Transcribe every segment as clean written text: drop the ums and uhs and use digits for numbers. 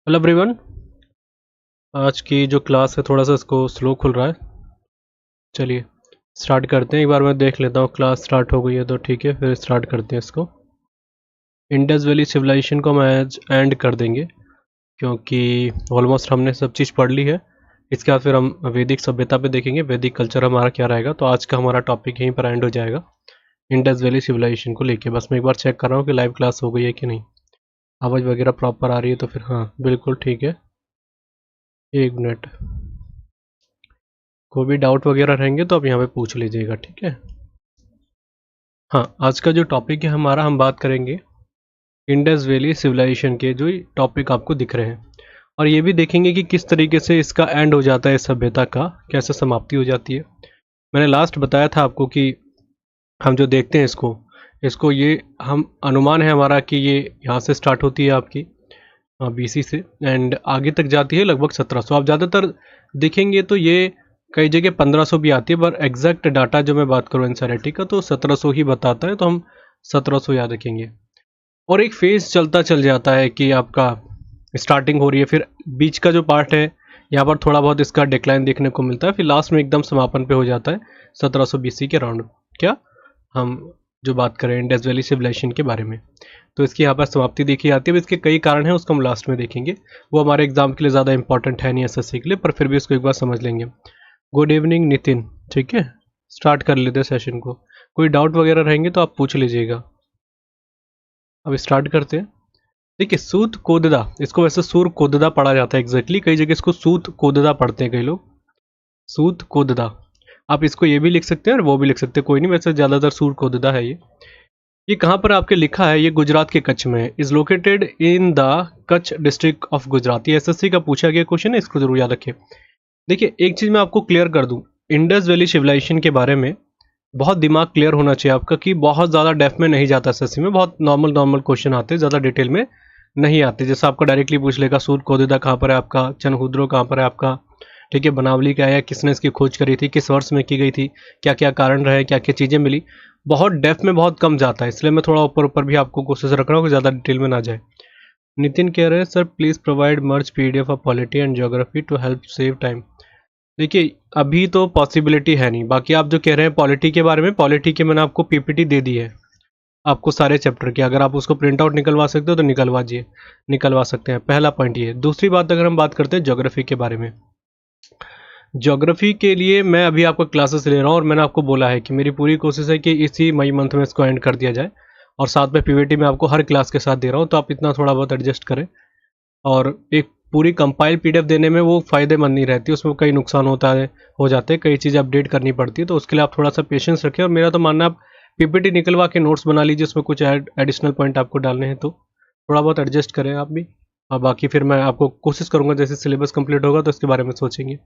Hello everyone. आज की जो क्लास है थोड़ा सा इसको स्लो खुल रहा है। चलिए स्टार्ट करते हैं। एक बार मैं देख लेता हूँ क्लास स्टार्ट हो गई है तो ठीक है, फिर स्टार्ट करते हैं इसको। इंडस वैली सिविलाइजेशन को हम आज एंड कर देंगे क्योंकि ऑलमोस्ट हमने सब चीज़ पढ़ ली है। इसके बाद फिर हम वैदिक सभ्यता पे देखेंगे, वैदिक कल्चर हमारा क्या रहेगा। तो आज का हमारा टॉपिक यहीं पर एंड हो जाएगा इंडस वैली सिविलाइजेशन को लेके। बस मैं एक बार चेक कर रहा हूँ कि लाइव क्लास हो गई है कि नहीं, आवाज़ वगैरह प्रॉपर आ रही है तो फिर हाँ बिल्कुल ठीक है। एक मिनट, कोई भी डाउट वगैरह रहेंगे तो आप यहाँ पे पूछ लीजिएगा, ठीक है। हाँ, आज का जो टॉपिक है हमारा, हम बात करेंगे इंडस वैली सिविलाइजेशन के जो टॉपिक आपको दिख रहे हैं, और ये भी देखेंगे कि किस तरीके से इसका एंड हो जाता है, सभ्यता का कैसे समाप्ति हो जाती है। मैंने लास्ट बताया था आपको कि हम जो देखते हैं इसको इसको ये हम अनुमान है हमारा कि ये यहाँ से स्टार्ट होती है आपकी बीसी से एंड आगे तक जाती है लगभग 1700। आप ज़्यादातर देखेंगे तो ये कई जगह 1500 भी आती है, पर एग्जैक्ट डाटा जो मैं बात करूँ एनसीईआरटी का तो 1700 ही बताता है, तो हम 1700 याद रखेंगे। और एक फेज चलता चल जाता है कि आपका स्टार्टिंग हो रही है, फिर बीच का जो पार्ट है यहाँ पर थोड़ा बहुत इसका डिक्लाइन देखने को मिलता है, फिर लास्ट में एकदम समापन पे हो जाता है 1700 बीसी के राउंड। क्या हम जो बात करें इंडस वैली सिविलाइजेशन के बारे में, तो इसकी यहाँ पर समाप्ति देखी जाती है। इसके कई कारण हैं, उसको हम लास्ट में देखेंगे। वो हमारे एग्जाम के लिए ज़्यादा इंपॉर्टेंट है नहीं एसएससी के लिए, पर फिर भी उसको एक बार समझ लेंगे। गुड इवनिंग नितिन, ठीक है स्टार्ट कर लेते हैं सेशन को। कोई डाउट वगैरह रहेंगे तो आप पूछ लीजिएगा। अब स्टार्ट करते हैं। देखिए सूत कोददा, इसको वैसे सूर कोददा पढ़ा जाता है एग्जैक्टली, कई जगह इसको सूत कोददा पढ़ते हैं कई लोग, सूत कोददा। आप इसको ये भी लिख सकते हैं और वो भी लिख सकते हैं, कोई नहीं, वैसे ज़्यादातर सूर कोददा है ये कहाँ पर आपके लिखा है, ये गुजरात के कच्छ में है। Is located in the Kutch district of Gujarat. ये एसएससी का पूछा गया क्वेश्चन है, इसको जरूर याद रखें। देखिए एक चीज़ मैं आपको क्लियर कर दूं, इंडस वैली सिविलाइजेशन के बारे में बहुत दिमाग क्लियर होना चाहिए आपका कि बहुत ज़्यादा डेप्थ में नहीं जाता एसएससी में, बहुत नॉर्मल नॉर्मल क्वेश्चन आते हैं, ज़्यादा डिटेल में नहीं आते। जैसे आपका डायरेक्टली पूछ लेगा सूर कोदिदा कहाँ पर है आपका, चनहुद्रो कहाँ पर है आपका, ठीक है, बनावली क्या है, किसने इसकी खोज करी थी, किस वर्ष में की गई थी, क्या क्या कारण रहे, क्या क्या चीज़ें मिली, बहुत डेप्थ में बहुत कम जाता है। इसलिए मैं थोड़ा ऊपर ऊपर भी आपको कोशिश रख रहा हूँ कि ज़्यादा डिटेल में ना जाए। नितिन कह रहे हैं sir please provide merge PDF of polity and geography to help save time. देखिए अभी तो पॉसिबिलिटी है नहीं, बाकी आप जो कह रहे हैं पॉलिटी के बारे में, पॉलिटी के मैंने आपको पीपीटी दे दी है आपको सारे चैप्टर की, अगर आप उसको प्रिंट आउट निकलवा सकते हो तो निकलवा सकते हैं। पहला पॉइंट ये। दूसरी बात, अगर हम बात करते हैं ज्योग्राफी के बारे में, ज्योग्राफी के लिए मैं अभी आपको क्लासेस ले रहा हूँ और मैंने आपको बोला है कि मेरी पूरी कोशिश है कि इसी मई मंथ में इसको एंड कर दिया जाए, और साथ में पीवीटी में आपको हर क्लास के साथ दे रहा हूँ, तो आप इतना थोड़ा बहुत एडजस्ट करें। और एक पूरी कंपाइल पीडीएफ देने में वो फ़ायदेमंद नहीं रहती, उसमें कई नुकसान हो जाते हैं, कई चीज़ें अपडेट करनी पड़ती है, तो उसके लिए आप थोड़ा सा पेशेंस रखें। और मेरा तो मानना आप पीपीटी निकलवा के नोट्स बना लीजिए, उसमें कुछ एडिशनल पॉइंट आपको डालने हैं तो थोड़ा बहुत एडजस्ट करें आप भी। और बाकी फिर मैं आपको कोशिश करूँगा जैसे सिलेबस कंप्लीट होगा तो इसके बारे में सोचेंगे।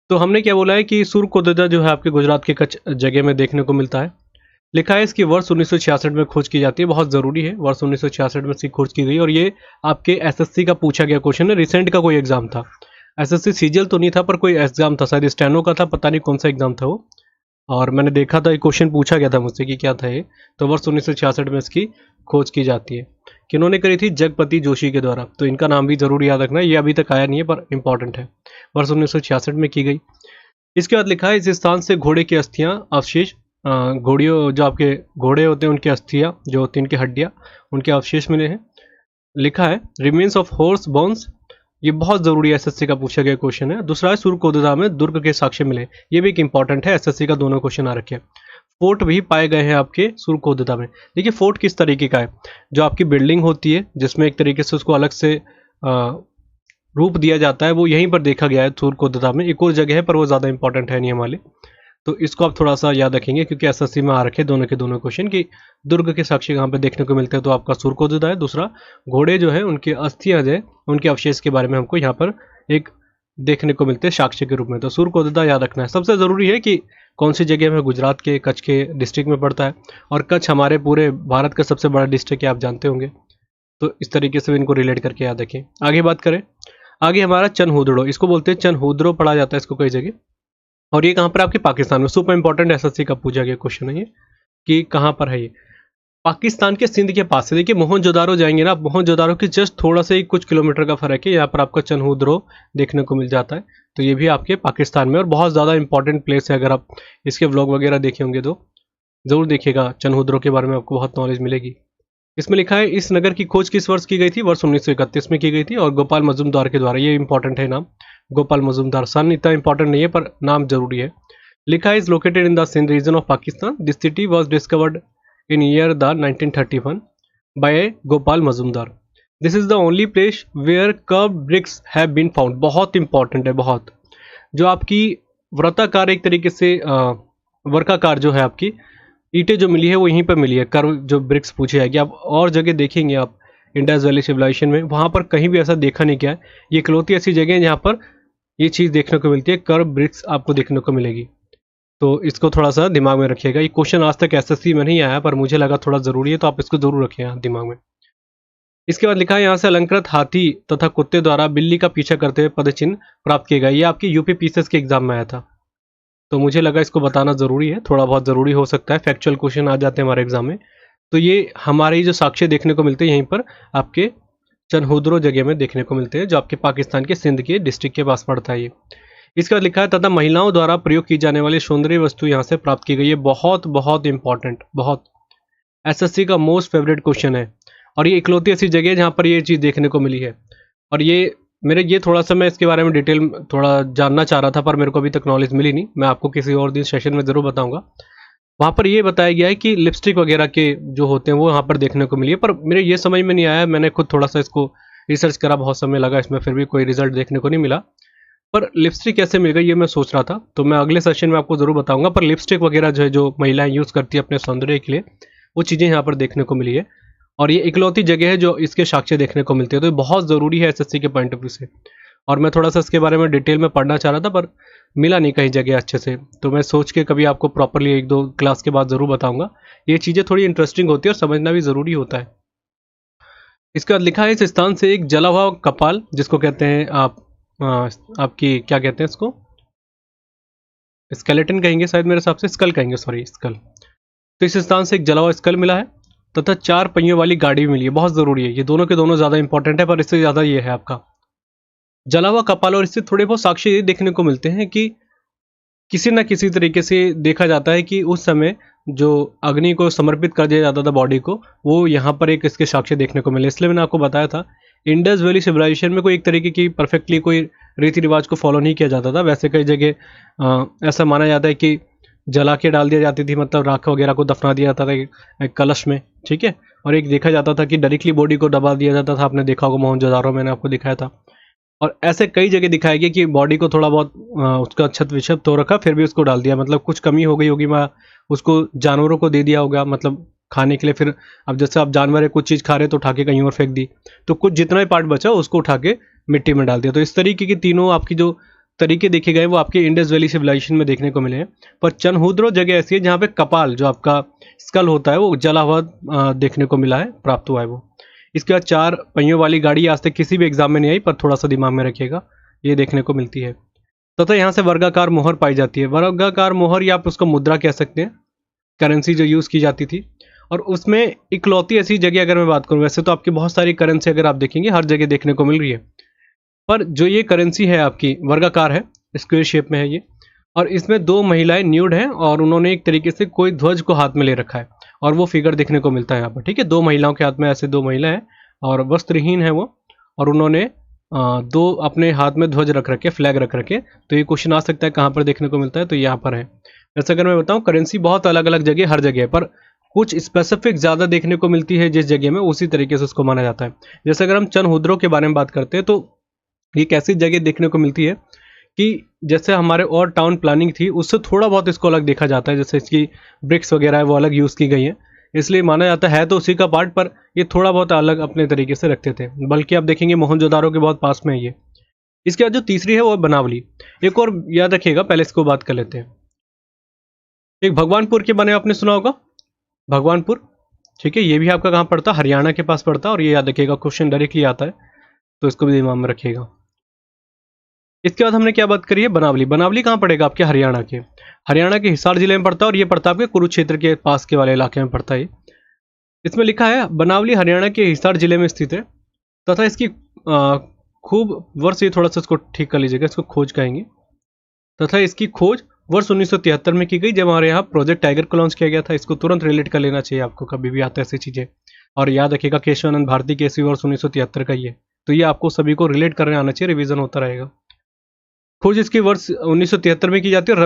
तो हमने क्या बोला है कि सुर कोददा जो है आपके गुजरात के कच्छ जगह में देखने को मिलता है। लिखा है इसकी वर्ष 1966 में खोज की जाती है, बहुत ज़रूरी है, वर्ष 1966 में इसकी खोज की गई। और ये आपके एसएससी का पूछा गया क्वेश्चन है, रिसेंट का कोई एग्जाम था, एसएससी सीजीएल तो नहीं था पर कोई एग्जाम था, शायद स्टेनो का था, पता नहीं कौन सा एग्जाम था वो। और मैंने देखा था, एक क्वेश्चन पूछा गया था मुझसे कि क्या था ये, तो वर्ष 1966 में इसकी खोज की जाती है। किन्होंने करी थी, जगपति जोशी के द्वारा। तो इनका नाम भी जरूर याद रखना है, ये अभी तक आया नहीं है पर इंपॉर्टेंट है, वर्ष 1966 में की गई। इसके बाद लिखा है इस स्थान से घोड़े की अस्थियां अवशेष, घोड़ियों जो आपके घोड़े होते हैं उनकी अस्थियां जो होती हैं, उनकी हड्डियां, उनके अवशेष मिले हैं। लिखा है रिमेन्स ऑफ हॉर्स बोन्स, ये बहुत जरूरी है, एसएससी का पूछा गया क्वेश्चन है। दूसरा है सुरकोददा में दुर्ग के साक्ष्य मिले, ये भी एक इंपॉर्टेंट है, एसएससी का दोनों क्वेश्चन आ रखे हैं। फोर्ट भी पाए गए हैं आपके सुरकोददा में। देखिए फोर्ट किस तरीके का है, जो आपकी बिल्डिंग होती है जिसमें एक तरीके से उसको अलग से रूप दिया जाता है, वो यहीं पर देखा गया है सुरकोददा में। एक और जगह है पर वो ज़्यादा इंपॉर्टेंट है नहीं हमारे, तो इसको आप थोड़ा सा याद रखेंगे क्योंकि एसएससी में आ रखे दोनों के दोनों क्वेश्चन कि दुर्ग के साक्ष्य कहाँ पे देखने को मिलते हैं, तो आपका सुरकोददा है। दूसरा घोड़े जो है उनके अस्थियां जो है उनके अवशेष के बारे में हमको यहाँ पर एक देखने को मिलते हैं साक्ष्य के रूप में, तो सुरकोददा याद रखना है। सबसे ज़रूरी है कि कौन सी जगह में, गुजरात के कच्छ के डिस्ट्रिक्ट में पड़ता है, और कच्छ हमारे पूरे भारत का सबसे बड़ा डिस्ट्रिक्ट है, आप जानते होंगे, तो इस तरीके से इनको रिलेट करके याद रखें। आगे बात करें, आगे हमारा चनहुद्रो, इसको बोलते हैं चनहुद्रो, पढ़ा जाता है इसको कई जगह, और ये कहाँ पर आपके पाकिस्तान में। सुपर इंपॉर्टेंट एसएससी का पूछा गया क्वेश्चन है ये कि कहाँ पर है ये। पाकिस्तान के सिंध के पास है। देखिए मोहनजोदारो जाएंगे ना आप, मोहनजोदारो के जस्ट थोड़ा सा ही कुछ किलोमीटर का फर्क है, यहाँ पर आपको चनहुद्रो देखने को मिल जाता है। तो ये भी आपके पाकिस्तान में और बहुत ज़्यादा इंपॉर्टेंट प्लेस है। अगर आप इसके व्लॉग वगैरह देखे होंगे तो ज़रूर देखिएगा, चनहुद्रो के बारे में आपको बहुत नॉलेज मिलेगी। इसमें लिखा है इस नगर की खोज किस वर्ष की गई थी? वर्ष 1931 में की गई थी और गोपाल मजूमदार के द्वारा। ये इंपॉर्टेंट है नाम, गोपाल मजूमदार। सन इतना इंपॉर्टेंट नहीं है पर नाम जरूरी है। लिखा है is located in the Sindh region of Pakistan. This city was discovered in year the 1931 by Gopal Majumdar. This is the only place where curve bricks have been found. बहुत इंपॉर्टेंट है, बहुत। जो आपकी वृत्ताकार एक तरीके से वर्गाकार जो है आपकी ईंटें जो मिली है वो यहीं पर मिली है। कर्व जो ब्रिक्स पूछे जाएगी, आप और जगह देखेंगे आप इंडस वैली सिविलाइजेशन में, वहाँ पर कहीं भी ऐसा देखा नहीं गया है। ये इकलौती ऐसी जगह है जहाँ पर ये चीज़ देखने को मिलती है, कर्व ब्रिक्स आपको देखने को मिलेगी। तो इसको थोड़ा सा दिमाग में रखिएगा। ये क्वेश्चन आज तक एसएससी में नहीं आया पर मुझे लगा थोड़ा ज़रूरी है, तो आप इसको जरूर रखिएगा दिमाग में। इसके बाद लिखा है यहाँ से अलंकृत हाथी तथा कुत्ते द्वारा बिल्ली का पीछा करते हुए पदचिन्ह प्राप्त किए गए। ये आपकी यूपी पीसीएस के एग्जाम में आया था, तो मुझे लगा इसको बताना ज़रूरी है, थोड़ा बहुत ज़रूरी हो सकता है, फैक्चुअल क्वेश्चन आ जाते हैं हमारे एग्जाम में। तो ये हमारे जो साक्ष्य देखने को मिलते हैं यहीं पर आपके चनहुद्रो जगह में देखने को मिलते हैं, जो आपके पाकिस्तान के सिंध के डिस्ट्रिक्ट के पास पड़ता है ये। इसके बाद लिखा है तथा महिलाओं द्वारा प्रयोग की जाने वाली सौंदर्य वस्तु यहाँ से प्राप्त की गई है। बहुत बहुत इंपॉर्टेंट, बहुत एसएससी का मोस्ट फेवरेट क्वेश्चन है और ये इकलौती ऐसी जगह है जहाँ पर ये चीज़ देखने को मिली है। और ये थोड़ा सा मैं इसके बारे में डिटेल थोड़ा जानना चाह रहा था पर मेरे को अभी तक नॉलेज मिली नहीं, मैं आपको किसी और दिन सेशन में ज़रूर बताऊंगा। वहाँ पर ये बताया गया है कि लिपस्टिक वगैरह के जो होते हैं वो यहाँ पर देखने को मिली है, पर मेरे ये समझ में नहीं आया। मैंने खुद थोड़ा सा इसको रिसर्च करा, बहुत समय लगा इसमें, फिर भी कोई रिजल्ट देखने को नहीं मिला। पर लिपस्टिक कैसे मिल गई ये मैं सोच रहा था, तो मैं अगले सेशन में आपको ज़रूर बताऊंगा। पर लिपस्टिक वगैरह जो है जो महिलाएं यूज़ करती है अपने सौंदर्य के लिए, वो चीज़ें यहाँ पर देखने को मिली है और ये इकलौती जगह है जो इसके साक्ष्य देखने को मिलते हैं। तो ये बहुत ज़रूरी है एसएससी के पॉइंट ऑफ व्यू से। और मैं थोड़ा सा इसके बारे में डिटेल में पढ़ना चाह रहा था पर मिला नहीं कहीं जगह अच्छे से, तो मैं सोच के कभी आपको प्रॉपरली एक दो क्लास के बाद ज़रूर बताऊंगा। ये चीज़ें थोड़ी इंटरेस्टिंग होती है और समझना भी ज़रूरी होता है। इसके बाद लिखा है इस स्थान से एक जला हुआ कपाल, जिसको कहते हैं आप आपकी क्या कहते हैं इसको, स्केलेटन कहेंगे शायद, मेरे हिसाब से स्कल कहेंगे, सॉरी स्कल। तो इस स्थान से एक जला हुआ स्कल मिला है तथा 4 पहियों वाली गाड़ी भी मिली है। बहुत ज़रूरी है, ये दोनों के दोनों ज़्यादा इंपॉर्टेंट है पर इससे ज़्यादा ये है आपका जला हुआ कपाल। और इससे थोड़े बहुत साक्ष्य ये देखने को मिलते हैं कि किसी न किसी तरीके से देखा जाता है कि उस समय जो अग्नि को समर्पित कर दिया जाता था बॉडी को, वो यहाँ पर एक इसके साक्ष्य देखने को मिले। इसलिए मैंने आपको बताया था इंडस वैली सिविलाइजेशन में कोई एक तरीके की परफेक्टली कोई रीति रिवाज को फॉलो नहीं किया जाता था। वैसे कई जगह ऐसा माना जाता है कि जला के डाल दिया जाती थी, मतलब राख वगैरह को दफना दिया जाता था एक कलश में, ठीक है। और एक देखा जाता था कि डायरेक्टली बॉडी को दबा दिया जाता था, आपने देखा होगा मोहनजोदारो, मैंने आपको दिखाया था। और ऐसे कई जगह दिखाया गया कि बॉडी को थोड़ा बहुत उसका छत विक्षत हो रखा, फिर भी उसको डाल दिया, मतलब कुछ कमी हो गई होगी, मैं उसको जानवरों को दे दिया होगा मतलब खाने के लिए। फिर अब जैसे आप जानवर है कुछ चीज़ खा रहे तो उठा के कहीं और फेंक दी, तो कुछ जितना भी पार्ट बचा उसको उठा के मिट्टी में डाल दिया। तो इस तरीके की तीनों आपकी जो तरीके देखे गए वो आपके इंडस वैली सिविलाइजेशन में देखने को मिले हैं। पर चनहुद्रो जगह ऐसी है जहाँ पे कपाल जो आपका स्कल होता है वो जला हुआ देखने को मिला है, प्राप्त हुआ है वो। इसके बाद 4 पहियों वाली गाड़ी आज तक किसी भी एग्जाम में नहीं आई, पर थोड़ा सा दिमाग में रखिएगा, ये देखने को मिलती है। तथा यहाँ से वर्गाकार मोहर पाई जाती है। वर्गाकार मोहर या आप उसको मुद्रा कह सकते हैं, करेंसी जो यूज़ की जाती थी। और उसमें इकलौती ऐसी जगह अगर मैं बात करूँ, वैसे तो आपकी बहुत सारी करेंसी अगर आप देखेंगे हर जगह देखने को मिल रही है, पर जो ये करेंसी है आपकी वर्गाकार है, स्क्वेयर शेप में है ये। और इसमें 2 महिलाएं न्यूड हैं और उन्होंने एक तरीके से कोई ध्वज को हाथ में ले रखा है और वो फिगर देखने को मिलता है यहाँ पर, ठीक है। 2 महिलाओं के हाथ में ऐसे 2 महिला हैं और वस्त्रहीन है वो, और उन्होंने 2 अपने हाथ में ध्वज रख रखे, फ्लैग रख रखे। तो ये क्वेश्चन आ सकता है कहाँ पर देखने को मिलता है, तो यहाँ पर है। जैसे अगर मैं बताऊँ करेंसी बहुत अलग अलग जगह, हर जगह, पर कुछ स्पेसिफिक ज़्यादा देखने को मिलती है जिस जगह में, उसी तरीके से उसको माना जाता है। जैसे अगर हम चनहुद्रो के बारे में बात करते हैं तो ये कैसी जगह देखने को मिलती है कि जैसे हमारे और टाउन प्लानिंग थी उससे थोड़ा बहुत इसको अलग देखा जाता है। जैसे इसकी ब्रिक्स वगैरह है वो अलग यूज़ की गई हैं, इसलिए माना जाता है तो उसी का पार्ट, पर ये थोड़ा बहुत अलग अपने तरीके से रखते थे। बल्कि आप देखेंगे मोहनजोदारो के बहुत पास में है ये। इसके बाद जो तीसरी है वो बनावली। एक और याद रखिएगा, पहले इसको बात कर लेते हैं। एक भगवानपुर के बारे में आपने सुना होगा, भगवानपुर, ठीक है। ये भी आपका कहाँ पड़ता है, हरियाणा के पास पड़ता है। और ये याद रखिएगा क्वेश्चन डायरेक्टली आता है, तो इसको भी दिमाग में रखिएगा। इसके बाद हमने क्या बात करी है, बनावली। बनावली कहाँ पड़ेगा, आपके हरियाणा के हिसार जिले में पड़ता है और ये पड़ता है आपके कुरुक्षेत्र के पास के वाले इलाके में पड़ता है। इसमें लिखा है बनावली हरियाणा के हिसार जिले में स्थित है तथा इसकी खूब वर्ष, ये थोड़ा सा इसको ठीक कर लीजिएगा, इसको खोज कहेंगे, तथा इसकी खोज वर्ष 1973 में की गई जब हमारे यहाँ प्रोजेक्ट टाइगर को लॉन्च किया गया था। इसको तुरंत रिलेट कर लेना चाहिए आपको, कभी भी आता है ऐसी चीज़ें। और याद रखिएगा केशवानंद भारती केसरी वर्ष 1973 का ही है, तो ये आपको सभी को रिलेट करने आना चाहिए, रिवीजन होता रहेगा। खोज इसकी वर्ष 1973 में की जाती है,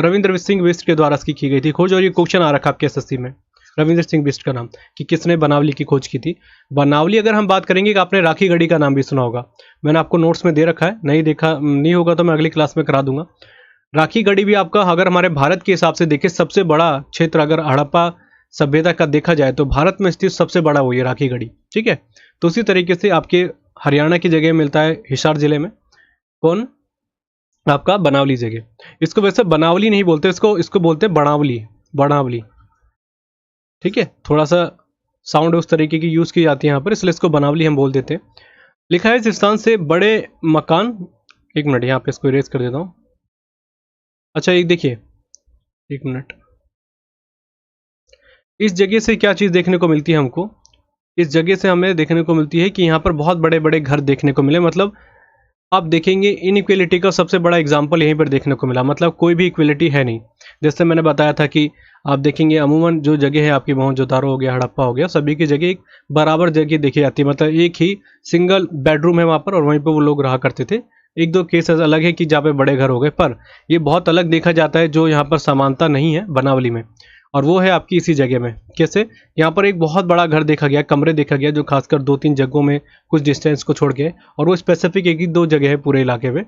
रविंद्र सिंह बिष्ट के द्वारा इसकी की गई थी खोज। और ये क्वेश्चन आ रखा आपके एसएससी में, रविंद्र सिंह बिष्ट का नाम, कि किसने बनावली की खोज की थी। बनावली अगर हम बात करेंगे कि आपने राखी गढ़ी का नाम भी सुना होगा, मैंने आपको नोट्स में दे रखा है, नहीं होगा तो मैं अगली क्लास में करा दूंगा। राखी गढ़ी भी आपका, अगर हमारे भारत के हिसाब से देखें, सबसे बड़ा क्षेत्र अगर हड़प्पा सभ्यता का देखा जाए तो भारत में स्थित सबसे बड़ा वो ये राखी गढ़ी, ठीक है। तो उसी तरीके से आपके हरियाणा की जगह मिलता है हिसार जिले में, कौन, आपका बनावली जगह। इसको वैसे बनावली नहीं बोलते, इसको बोलते हैं बनावली, ठीक है। थोड़ा सा साउंड उस तरीके की यूज की जाती है यहाँ पर, इसलिए इसको बनावली हम बोल देते हैं। लिखा है इस स्थान से बड़े मकान, एक मिनट यहाँ पे इसको इरेज कर देता हूँ। अच्छा एक देखिए, एक मिनट, इस जगह से क्या चीज़ देखने को मिलती है हमको, इस जगह से हमें देखने को मिलती है कि यहाँ पर बहुत बड़े बड़े घर देखने को मिले। मतलब आप देखेंगे इनइक्वलिटी का सबसे बड़ा एग्जाम्पल यहीं पर देखने को मिला, मतलब कोई भी इक्वलिटी है नहीं। जैसे मैंने बताया था कि आप देखेंगे अमूमन जो जगह है आपकी, मोहनजोदारो हो गया, हड़प्पा हो गया, सभी की जगह एक बराबर जगह देखी जाती है, मतलब एक ही सिंगल बेडरूम है वहाँ पर और वहीं पर वो लोग रहा करते थे। एक दो केस अलग है कि जहाँ पे बड़े घर हो गए, पर ये बहुत अलग देखा जाता है जो यहाँ पर समानता नहीं है बनावली में, और वो है आपकी इसी जगह में। कैसे, यहाँ पर एक बहुत बड़ा घर देखा गया, कमरे देखा गया, जो खासकर 2-3 जगहों में कुछ डिस्टेंस को छोड़ के, और वो स्पेसिफिक एक ही 2 जगह है पूरे इलाके में।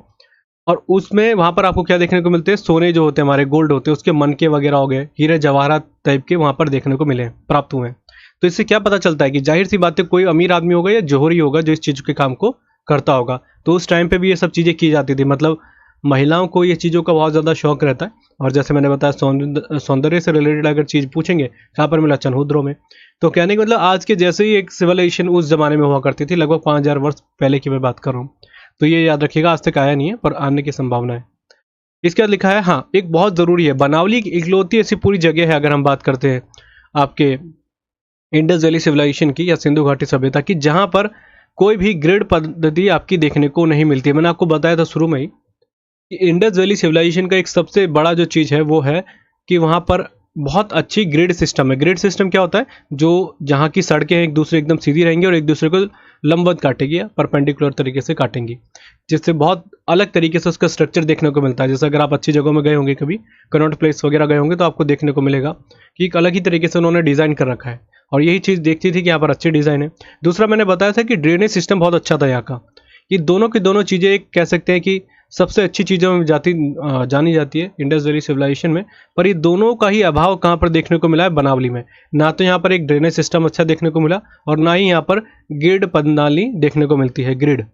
और उसमें वहाँ पर आपको क्या देखने को मिलते हैं, सोने जो होते हैं हमारे, गोल्ड होते हैं, उसके मनके वगैरह हो गए, हीरे जवाहरात टाइप के वहाँ पर देखने को मिले, प्राप्त हुए हैं। तो इससे क्या पता चलता है कि जाहिर सी बात है कोई अमीर आदमी होगा या जौहरी होगा जो इस चीज़ के काम को करता होगा। तो उस टाइम पे भी ये सब चीज़ें की जाती थी, मतलब महिलाओं को ये चीज़ों का बहुत ज़्यादा शौक रहता है। और जैसे मैंने बताया सौंदर्य से रिलेटेड अगर चीज़ पूछेंगे, कहाँ पर मिला, चनहुद्रों में। तो कहने का मतलब आज के जैसे ही एक सिविलाइजेशन उस जमाने में हुआ करती थी, लगभग 5000 वर्ष पहले की मैं बात कर रहा हूँ। तो ये याद रखिएगा, आज तक आया नहीं है पर आने की संभावना है। इसके बाद लिखा है, हाँ एक बहुत ज़रूरी है, बनावली की इकलौती ऐसी पूरी जगह है अगर हम बात करते हैं आपके इंडस वैली सिविलाइजेशन की या सिंधु घाटी सभ्यता की, जहाँ पर कोई भी ग्रिड पद्धति आपकी देखने को नहीं मिलती है। मैंने आपको बताया था शुरू में ही कि इंडस वैली सिविलाइजेशन का एक सबसे बड़ा जो चीज़ है वो है कि वहाँ पर बहुत अच्छी ग्रिड सिस्टम है। ग्रिड सिस्टम क्या होता है, जो जहाँ की सड़कें हैं एक दूसरे एकदम सीधी रहेंगी और एक दूसरे को लंबवत काटेगी या परपेंडिकुलर तरीके से काटेंगी, जिससे बहुत अलग तरीके से उसका स्ट्रक्चर देखने को मिलता है। जैसे अगर आप अच्छी जगहों में गए होंगे, कभी कनॉट प्लेस वगैरह गए होंगे, तो आपको देखने को मिलेगा कि एक अलग ही तरीके से उन्होंने डिज़ाइन कर रखा है, और यही चीज़ देखती थी कि यहाँ पर अच्छी डिज़ाइन है। दूसरा मैंने बताया था कि ड्रेनेज सिस्टम बहुत अच्छा था यहाँ का। ये दोनों की दोनों चीज़ें एक कह सकते हैं कि सबसे अच्छी चीज़ों में जानी जाती है इंडस वैली सिविलाइजेशन में। पर ये दोनों का ही अभाव कहाँ पर देखने को मिला है, बनावली में। ना तो यहाँ पर एक ड्रेनेज सिस्टम अच्छा देखने को मिला और ना ही यहाँ पर ग्रिड प्रणाली देखने को मिलती है, ग्रिड।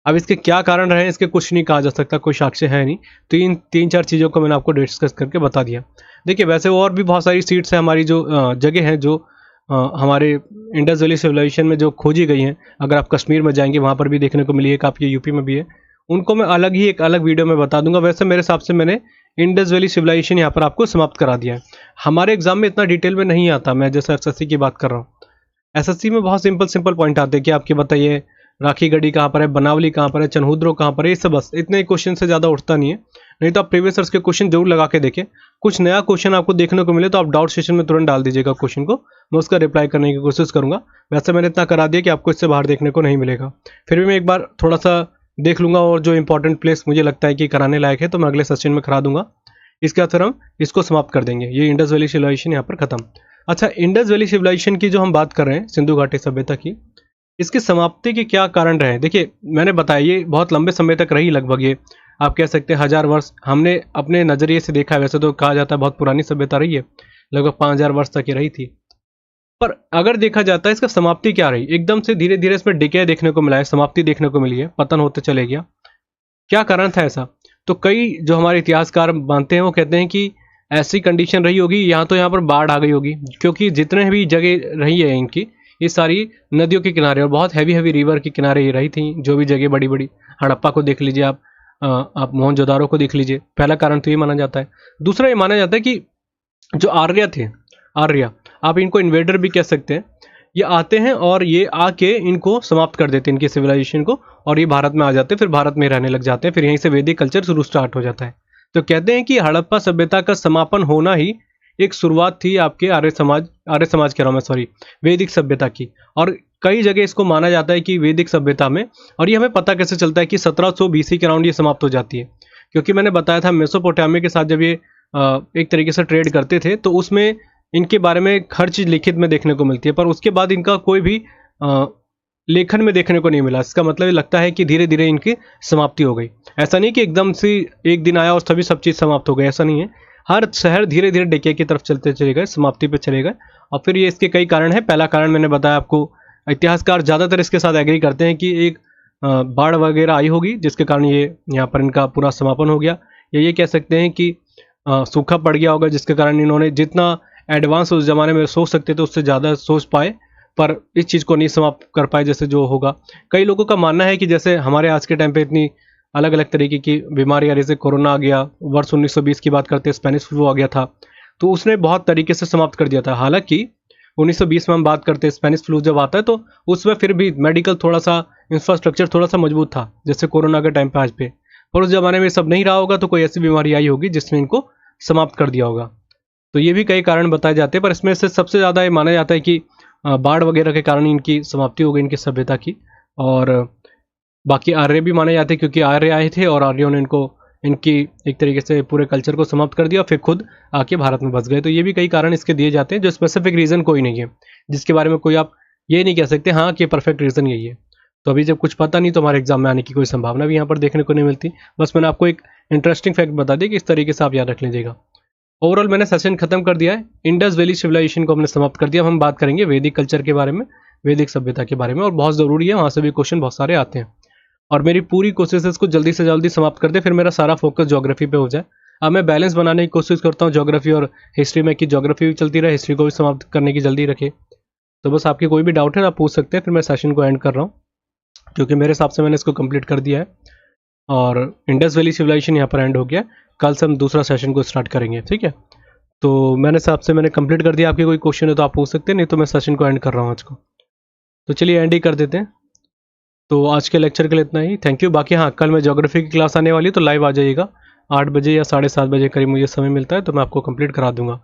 अब इसके क्या कारण रहे, इसके कुछ नहीं कहा जा सकता, कोई साक्ष्य है नहीं। तो इन 3-4 चीज़ों को मैंने आपको डिस्कस करके बता दिया। देखिए वैसे और भी बहुत सारी सीट्स है हमारी, जो जगह हैं जो हमारे इंडस वैली सिविलाइजेशन में जो खोजी गई हैं। अगर आप कश्मीर में जाएंगे वहाँ पर भी देखने को मिली है, आपके यूपी में भी है। उनको मैं एक अलग वीडियो में बता दूंगा। वैसे मेरे हिसाब से मैंने इंडस वैली सिविलाइजेशन यहाँ पर आपको समाप्त करा दिया है। हमारे एग्जाम में इतना डिटेल में नहीं आता, मैं जैसे एसएससी की बात कर रहा हूँ। एसएससी में बहुत सिंपल पॉइंट आते हैं कि आपके बताइए राखी गढ़ी कहाँ पर है, बनावली कहाँ पर है, चनहुद्रो कहाँ पर है, ये सब बस इतने क्वेश्चन से ज़्यादा उठता नहीं है। नहीं तो आप प्रीवियस ईयर्स के क्वेश्चन जरूर लगा के देखें, कुछ नया क्वेश्चन आपको देखने को मिले तो आप डाउट सेशन में तुरंत डाल दीजिएगा क्वेश्चन को, मैं उसका रिप्लाई करने की कोशिश करूंगा। वैसे मैंने इतना करा दिया कि आपको इससे बाहर देखने को नहीं मिलेगा। फिर भी मैं एक बार थोड़ा सा देख लूंगा और जो इंपॉर्टेंट प्लेस मुझे लगता है कि कराने लायक है तो मैं अगले सेशन में करा दूंगा। इसके बाद फिर हम इसको समाप्त कर देंगे। ये इंडस वैली सिविलाइजेशन यहाँ पर खत्म। अच्छा, इंडस वैली सिविलाइजेशन की जो हम बात कर रहे हैं, सिंधु घाटी सभ्यता की, इसकी समाप्ति के क्या कारण रहे? देखिए मैंने बताया ये बहुत लंबे समय तक रही, लगभग ये आप कह सकते हैं 1000 वर्ष हमने अपने नज़रिए से देखा है। वैसे तो कहा जाता है बहुत पुरानी सभ्यता रही है, लगभग 5000 वर्ष तक ये रही थी। पर अगर देखा जाता है इसका समाप्ति क्या रही, एकदम से धीरे धीरे इसमें डिके देखने को मिला है, समाप्ति देखने को मिली है, पतन होते चले गया। क्या कारण था ऐसा? तो कई जो हमारे इतिहासकार मानते हैं वो कहते हैं कि ऐसी कंडीशन रही होगी, तो यहाँ पर बाढ़ आ गई होगी, क्योंकि जितने भी जगह रही है इनकी, ये सारी नदियों के किनारे और बहुत हैवी रिवर के किनारे ये रही थी। जो भी जगह बड़ी बड़ी, हड़प्पा को देख लीजिए आप मोहनजोदारो को देख लीजिए। पहला कारण तो ये माना जाता है। दूसरा ये माना जाता है कि जो आर्य थे, आप इनको इन्वेडर भी कह सकते हैं। ये आते हैं और ये आके इनको समाप्त कर देते हैं, इनकी सिविलाइजेशन को, और ये भारत में आ जाते हैं, फिर भारत में रहने लग जाते हैं, फिर यहीं से वैदिक कल्चर शुरू स्टार्ट हो जाता है। तो कहते हैं कि हड़प्पा सभ्यता का समापन होना ही एक शुरुआत थी आपके आर्य समाज कह रहा हूँ मैं, सॉरी, वैदिक सभ्यता की। और कई जगह इसको माना जाता है कि वैदिक सभ्यता में, और ये हमें पता कैसे चलता है कि 1700 BC के अराउंड ये समाप्त हो जाती है, क्योंकि मैंने बताया था मेसोपोटामिया के साथ जब ये एक तरीके से ट्रेड करते थे तो उसमें इनके बारे में हर चीज़ लिखित में देखने को मिलती है, पर उसके बाद इनका कोई भी लेखन में देखने को नहीं मिला। इसका मतलब ये लगता है कि धीरे धीरे इनकी समाप्ति हो गई। ऐसा नहीं कि एकदम से एक दिन आया और सभी सब चीज़ समाप्त हो गई, ऐसा नहीं है। हर शहर धीरे धीरे डिके की तरफ चलते चले गए, समाप्ति पे चले गए। और फिर ये इसके कई कारण हैं। पहला कारण मैंने बताया आपको, इतिहासकार ज़्यादातर इसके साथ एग्री करते हैं कि एक बाढ़ वगैरह आई होगी जिसके कारण ये यहाँ पर इनका पूरा समापन हो गया, या ये कह सकते हैं कि सूखा पड़ गया होगा जिसके कारण इन्होंने जितना एडवांस उस ज़माने में सोच सकते थे उससे ज़्यादा सोच पाए, पर इस चीज़ को नहीं समाप्त कर पाए जैसे जो होगा। कई लोगों का मानना है कि जैसे हमारे आज के टाइम पे इतनी अलग अलग तरीके की बीमारी आ रही, जैसे कोरोना आ गया, वर्ष 1920 की बात करते हैं स्पेनिश फ्लू आ गया था, तो उसने बहुत तरीके से समाप्त कर दिया था। हालांकि 1920 में हम बात करते हैं स्पेनिश फ्लू जब आता है तो उसमें फिर भी मेडिकल थोड़ा सा इंफ्रास्ट्रक्चर थोड़ा सा मजबूत था, जैसे कोरोना के टाइम पे आज पे, पर उस जमाने में सब नहीं रहा होगा, तो कोई ऐसी बीमारी आई होगी जिसने इनको समाप्त कर दिया होगा। तो ये भी कई कारण बताए जाते हैं, पर इसमें से सबसे ज़्यादा ये माना जाता है कि बाढ़ वगैरह के कारण इनकी समाप्ति हो गई, इनकी सभ्यता की। और बाकी आर्य भी माने जाते हैं क्योंकि आर्य आए थे और आर्यों ने इनकी एक तरीके से पूरे कल्चर को समाप्त कर दिया, फिर खुद आके भारत में बस गए। तो ये भी कई कारण इसके दिए जाते हैं, जो स्पेसिफिक रीज़न कोई नहीं है जिसके बारे में कोई आप ये नहीं कह सकते हाँ कि परफेक्ट रीज़न यही है। तो अभी जब कुछ पता नहीं तो हमारे एग्जाम में आने की कोई संभावना भी यहाँ पर देखने को नहीं मिलती। बस मैंने आपको एक इंटरेस्टिंग फैक्ट बता दिया कि इस तरीके से आप याद रख लीजिएगा। ओवरऑल मैंने सेशन खत्म कर दिया है। इंडस वैली सिविलाइजेशन को हमने समाप्त कर दिया। अब हम बात करेंगे वैदिक कल्चर के बारे में, वैदिक सभ्यता के बारे में, और बहुत ज़रूरी है, वहाँ से भी क्वेश्चन बहुत सारे आते हैं। और मेरी पूरी कोशिश है इसको जल्दी से जल्दी समाप्त कर दे, फिर मेरा सारा फोकस ज्योग्राफी पे हो जाए। अब मैं बैलेंस बनाने की कोशिश करता हूँ ज्योग्राफी और हिस्ट्री में, कि ज्योग्राफी भी चलती रहे, हिस्ट्री को भी समाप्त करने की जल्दी रखे। तो बस आपकी कोई भी डाउट है आप पूछ सकते हैं, फिर मैं सेशन को एंड कर रहा हूँ, क्योंकि मेरे हिसाब से मैंने इसको कंप्लीट कर दिया है और इंडस वैली सिविलाइजेशन यहाँ पर एंड हो गया। कल से हम दूसरा सेशन को स्टार्ट करेंगे, ठीक है। तो मैंने कंप्लीट कर दिया। आपके कोई क्वेश्चन है तो आप पूछ सकते हैं, नहीं तो मैं सेशन को एंड कर रहा हूँ आज को। तो चलिए एंड ही कर देते हैं। तो आज के लेक्चर के लिए इतना ही, थैंक यू। बाकी हाँ, कल मैं ज्योग्राफी की क्लास आने वाली है, तो लाइव आ जाइएगा 8 बजे या 7:30 बजे करीब, मुझे समय मिलता है तो मैं आपको कंप्लीट करा दूंगा।